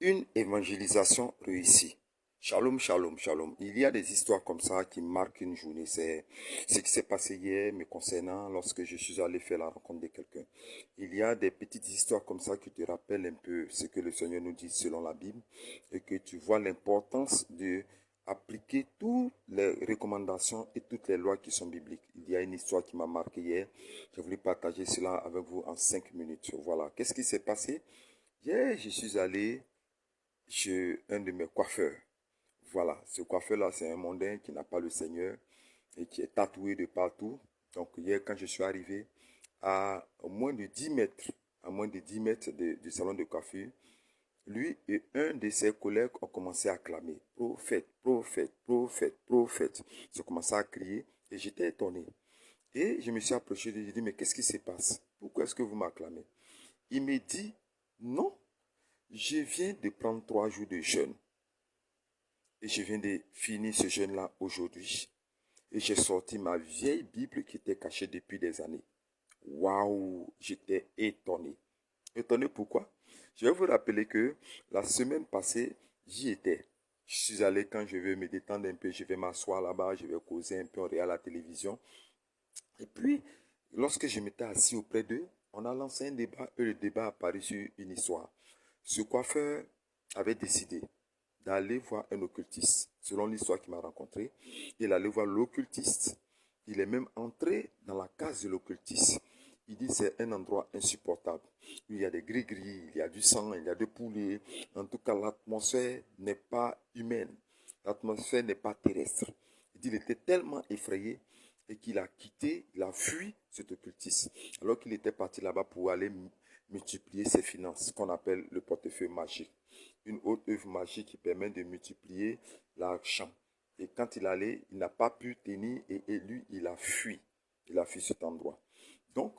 Une évangélisation réussie. Shalom, shalom, shalom. Il y a des histoires comme ça qui marquent une journée. C'est ce qui s'est passé hier me concernant lorsque je suis allé faire la rencontre de quelqu'un. Il y a des petites histoires comme ça qui te rappellent un peu ce que le Seigneur nous dit selon la Bible et que tu vois l'importance de appliquer toutes les recommandations et toutes les lois qui sont bibliques. Il y a une histoire qui m'a marqué hier. Je voulais partager cela avec vous en 5 minutes. Voilà. Qu'est-ce qui s'est passé? Hier, je suis allé chez un de mes coiffeurs. Voilà, ce coiffeur-là, c'est un mondain qui n'a pas le Seigneur et qui est tatoué de partout. Donc hier, quand je suis arrivé à moins de 10 mètres, du salon de coiffure, lui et un de ses collègues ont commencé à clamer: prophète, prophète, prophète, prophète. Ils ont commencé à crier et j'étais étonné. Et je me suis approché de lui, j'ai dit: mais qu'est-ce qui se passe? Pourquoi est-ce que vous m'acclamez? Il me dit: non, je viens de prendre 3 jours de jeûne. Et je viens de finir ce jeûne-là aujourd'hui. Et j'ai sorti ma vieille Bible qui était cachée depuis des années. Waouh, j'étais étonné. Étonné pourquoi? Je vais vous rappeler que la semaine passée, j'y étais. Je suis allé, quand je veux me détendre un peu, je vais m'asseoir là-bas, je vais causer un peu, on regarde la télévision. Et puis, lorsque je m'étais assis auprès d'eux, on a lancé un débat et le débat a paru sur une histoire. Ce coiffeur avait décidé d'aller voir un occultiste. Selon l'histoire qu'il m'a rencontré, il allait voir l'occultiste. Il est même entré dans la case de l'occultiste. Il dit: c'est un endroit insupportable. Il y a des gris-gris, il y a du sang, il y a des poulets. En tout cas, l'atmosphère n'est pas humaine. L'atmosphère n'est pas terrestre. Il dit: il était tellement effrayé et qu'il a quitté, il a fui cet occultiste. Alors qu'il était parti là-bas pour aller multiplier ses finances, qu'on appelle le portefeuille magique. Une autre œuvre magique qui permet de multiplier l'argent. Et quand il allait, il n'a pas pu tenir et lui, il a fui. Il a fui cet endroit. Donc,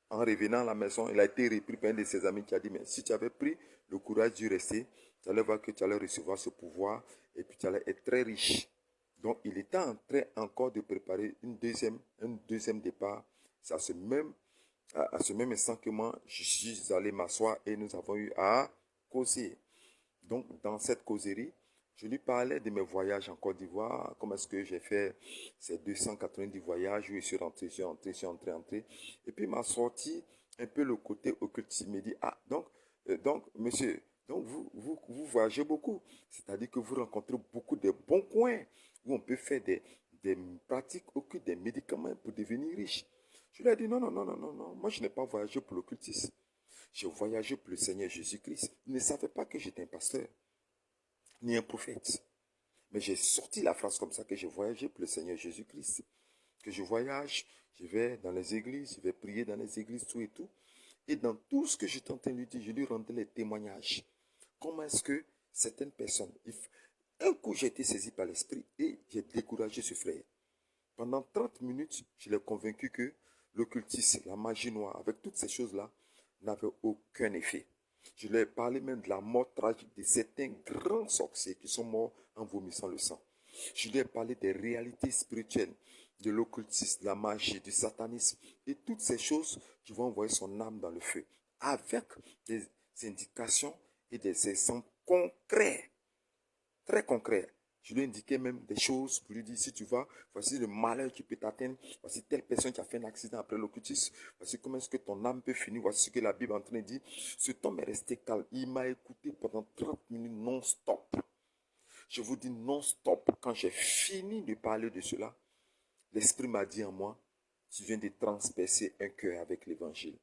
en revenant à la maison, il a été repris par un de ses amis qui a dit: mais si tu avais pris le courage d'y rester, tu allais voir que tu allais recevoir ce pouvoir et puis tu allais être très riche. Donc, il était en train encore de préparer un deuxième départ. C'est à ce même instant que moi, je suis allé m'asseoir et nous avons eu à causer. Donc, dans cette causerie, je lui parlais de mes voyages en Côte d'Ivoire, comment est-ce que j'ai fait ces 290 voyages où je suis rentré, entré. Et puis, il m'a sorti un peu le côté occulte. Il m'a dit: ah, donc, monsieur, donc vous voyagez beaucoup. C'est-à-dire que vous rencontrez beaucoup de bons coins où on peut faire des pratiques occultes, des médicaments pour devenir riche. Je lui ai dit: non, non, non, non, non, non. Moi, je n'ai pas voyagé pour l'occultisme. J'ai voyagé pour le Seigneur Jésus-Christ. Il ne savait pas que j'étais un pasteur, ni un prophète. Mais j'ai sorti la phrase comme ça, que j'ai voyagé pour le Seigneur Jésus-Christ. Que je voyage, je vais dans les églises, je vais prier dans les églises, tout et tout. Et dans tout ce que j'étais en train de lui dire, je lui rendais les témoignages. Comment est-ce que certaines personnes... Un coup, j'ai été saisi par l'esprit et j'ai découragé ce frère. Pendant 30 minutes, je l'ai convaincu que l'occultisme, la magie noire, avec toutes ces choses-là, n'avaient aucun effet. Je leur ai parlé même de la mort tragique de certains grands sorciers qui sont morts en vomissant le sang. Je leur ai parlé des réalités spirituelles, de l'occultisme, de la magie, du satanisme et toutes ces choses qui vont envoyer son âme dans le feu, avec des indications et des exemples concrets, très concrets. Je lui ai indiqué même des choses pour lui dire: si tu vas, voici le malheur qui peut t'atteindre, voici telle personne qui a fait un accident après l'occultisme, voici comment est-ce que ton âme peut finir, voici ce que la Bible est en train de dire. Cet homme est resté calme, il m'a écouté pendant 30 minutes non-stop. Je vous dis non-stop. Quand j'ai fini de parler de cela, l'Esprit m'a dit en moi: tu viens de transpercer un cœur avec l'évangile.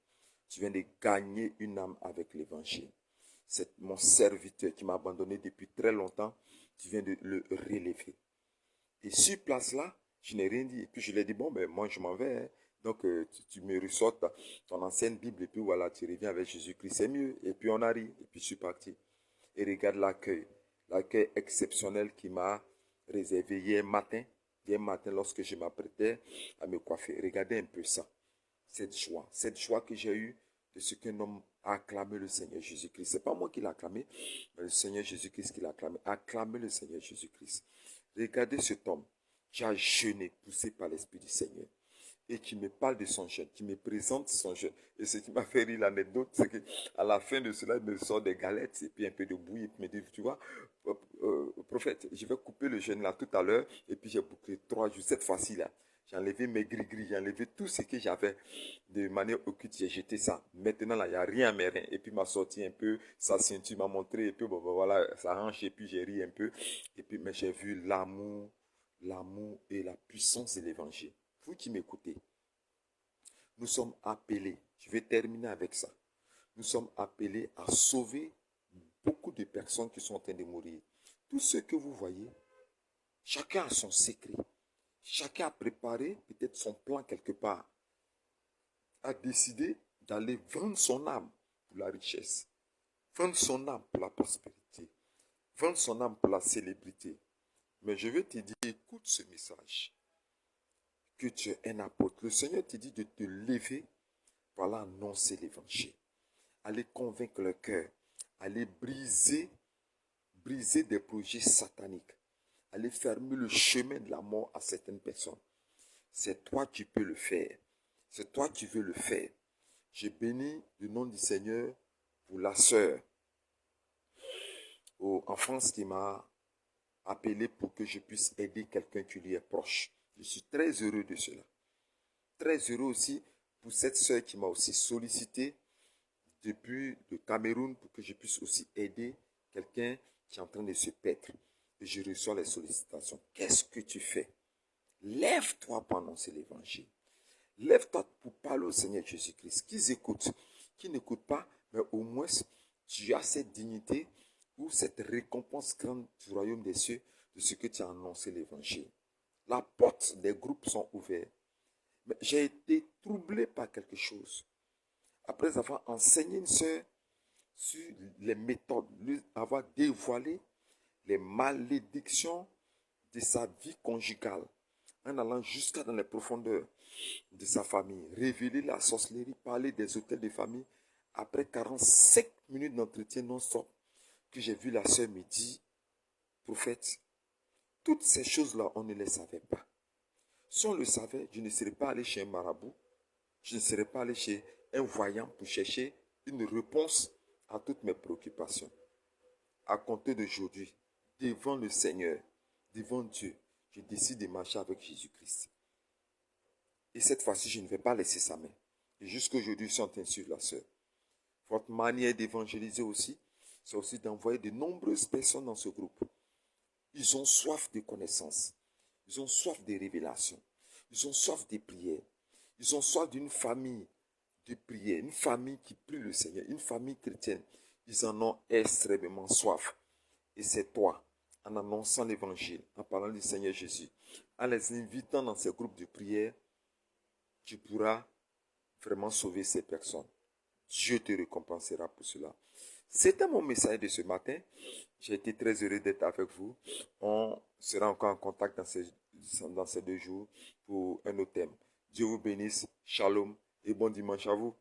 Tu viens de gagner une âme avec l'évangile. C'est mon serviteur qui m'a abandonné depuis très longtemps. Tu viens de le relever. Et sur place là, je n'ai rien dit. Et puis je lui ai dit: bon, ben moi je m'en vais. Hein. Donc tu me ressortes ton ancienne Bible et puis voilà, tu reviens avec Jésus-Christ, c'est mieux. Et puis on a ri. Et puis je suis parti. Et regarde l'accueil. L'accueil exceptionnel qui m'a réservé hier matin. Hier matin, lorsque je m'apprêtais à me coiffer. Regardez un peu ça. Cette joie que j'ai eue de ce qu'un homme a acclamé le Seigneur Jésus-Christ. Ce n'est pas moi qui l'ai acclamé, mais le Seigneur Jésus-Christ qui l'a acclamé. Acclamez le Seigneur Jésus-Christ. Regardez cet homme qui a jeûné, poussé par l'Esprit du Seigneur. et qui me parle de son jeûne, qui me présente son jeûne. Et ce qui m'a fait rire l'anecdote, c'est qu'à la fin de cela, il me sort des galettes et puis un peu de bouillie et puis il me dit, tu vois, prophète, je vais couper le jeûne là tout à l'heure et puis j'ai bouclé 3 jours. Cette fois-ci là, j'ai enlevé mes gris-gris, j'ai enlevé tout ce que j'avais de manière occulte, j'ai jeté ça. Maintenant là, il n'y a rien à mes reins. Et puis il m'a sorti un peu sa ceinture, m'a montré et puis bon, voilà, ça hanche et puis j'ai ri un peu. Et puis mais j'ai vu l'amour et la puissance de l'évangile. Vous qui m'écoutez, nous sommes appelés, je vais terminer avec ça, nous sommes appelés à sauver beaucoup de personnes qui sont en train de mourir. Tous ceux que vous voyez, chacun a son secret. Chacun a préparé peut-être son plan quelque part, a décidé d'aller vendre son âme pour la richesse, vendre son âme pour la prospérité, vendre son âme pour la célébrité. Mais je vais te dire, écoute ce message, que tu es un apôtre. Le Seigneur te dit de te lever pour aller annoncer l'évangile, aller convaincre le cœur, aller briser des projets sataniques, aller fermer le chemin de la mort à certaines personnes. C'est toi qui peux le faire. C'est toi qui veux le faire. Je bénis le nom du Seigneur pour la sœur en France qui m'a appelé pour que je puisse aider quelqu'un qui lui est proche. Je suis très heureux de cela. Très heureux aussi pour cette sœur qui m'a aussi sollicité depuis le Cameroun pour que je puisse aussi aider quelqu'un qui est en train de se perdre. Et je reçois les sollicitations. Qu'est-ce que tu fais? Lève-toi pour annoncer l'évangile. Lève-toi pour parler au Seigneur Jésus-Christ. Qu'ils écoutent, qu'ils n'écoutent pas, mais au moins tu as cette dignité ou cette récompense grande du royaume des cieux de ce que tu as annoncé l'évangile. La porte des groupes sont ouvertes. Mais j'ai été troublé par quelque chose. Après avoir enseigné une sœur sur les méthodes, lui avoir dévoilé les malédictions de sa vie conjugale, en allant jusqu'à dans les profondeurs de sa famille, révéler la sorcellerie, parler des hôtels de famille. Après 45 minutes d'entretien non-stop, que j'ai vu la sœur me dire, prophète, toutes ces choses-là, on ne les savait pas. Si on le savait, je ne serais pas allé chez un marabout, je ne serais pas allé chez un voyant pour chercher une réponse à toutes mes préoccupations. À compter d'aujourd'hui, devant le Seigneur, devant Dieu, je décide de marcher avec Jésus-Christ. Et cette fois-ci, je ne vais pas laisser sa main. Et jusqu'aujourd'hui, je suis en train de suivre la sœur. Votre manière d'évangéliser aussi, c'est aussi d'envoyer de nombreuses personnes dans ce groupe. Ils ont soif de connaissances. Ils ont soif de révélations. Ils ont soif de prières. Ils ont soif d'une famille de prière, une famille qui prie le Seigneur, une famille chrétienne. Ils en ont extrêmement soif. Et c'est toi, en annonçant l'évangile, en parlant du Seigneur Jésus, en les invitant dans ces groupes de prière, tu pourras vraiment sauver ces personnes. Dieu te récompensera pour cela. C'était mon message de ce matin. J'ai été très heureux d'être avec vous. On sera encore en contact dans ces 2 jours pour un autre thème. Dieu vous bénisse. Shalom et bon dimanche à vous.